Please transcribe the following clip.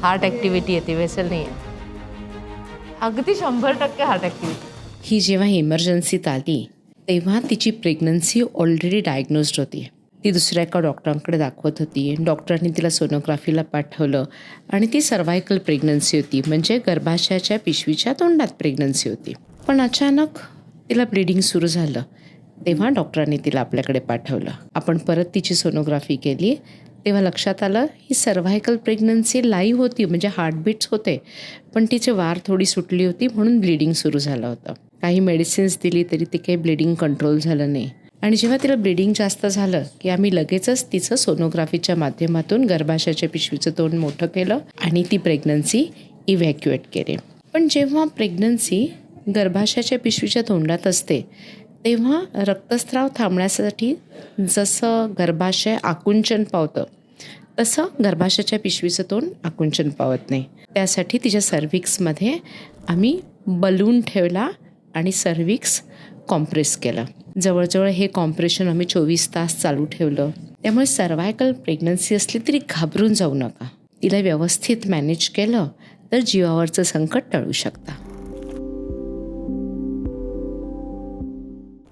Heart activity येते, vessel नाही आहे. अगदी 100% हार्ट ॲक्टिव्हिटी. ही जेव्हा इमर्जन्सीत आली तेव्हा तिची प्रेग्नन्सी ऑलरेडी डायग्नोज्ड होती. ती दुसऱ्या एका डॉक्टरांकडे दाखवत होती. डॉक्टरांनी तिला सोनोग्राफीला पाठवलं आणि ती सर्वायकल प्रेग्नन्सी होती, म्हणजे गर्भाशयाच्या पिशवीच्या तोंडात प्रेग्नन्सी होती. पण अचानक तिला ब्लिडिंग सुरू झालं. तेव्हा डॉक्टरांनी तिला आपल्याकडे पाठवलं. आपण परत तिची सोनोग्राफी केली. तेव्हा लक्षात आलं ही सर्व्हायकल प्रेग्नन्सी लाईव्ह होती, म्हणजे हार्टबीट्स होते, पण तिची वार थोडी सुटली होती म्हणून ब्लिडिंग सुरू झालं होतं. काही मेडिसिन्स दिली तरी ते काही ब्लिडिंग कंट्रोल झालं नाही. आणि जेव्हा तिला ब्लिडिंग जास्त झालं की आम्ही लगेचच तिचं सोनोग्राफीच्या माध्यमातून गर्भाशयाच्या पिशवीचं तोंड मोठं केलं आणि ती प्रेग्नन्सी इव्हॅक्युएट केली. पण जेव्हा प्रेग्नन्सी गर्भाशयाच्या पिशवीच्या तोंडात असते तेव्हा रक्तस्राव थांबण्यासाठी जसं गर्भाशय आकुंचन पावतं तसं गर्भाशयाच्या पिशवीचं तोंड आकुंचन पावत नाही. त्यासाठी तिच्या सर्व्हिक्समध्ये आम्ही बलून ठेवला आणि सर्व्हिक्स कॉम्प्रेस केलं. जवळजवळ हे कॉम्प्रेशन आम्ही 24 तास चालू ठेवलं. त्यामुळे सर्व्हायकल प्रेग्नन्सी असली तरी घाबरून जाऊ नका. तिला व्यवस्थित मॅनेज केलं तर जीवावरचं संकट टळू शकतं.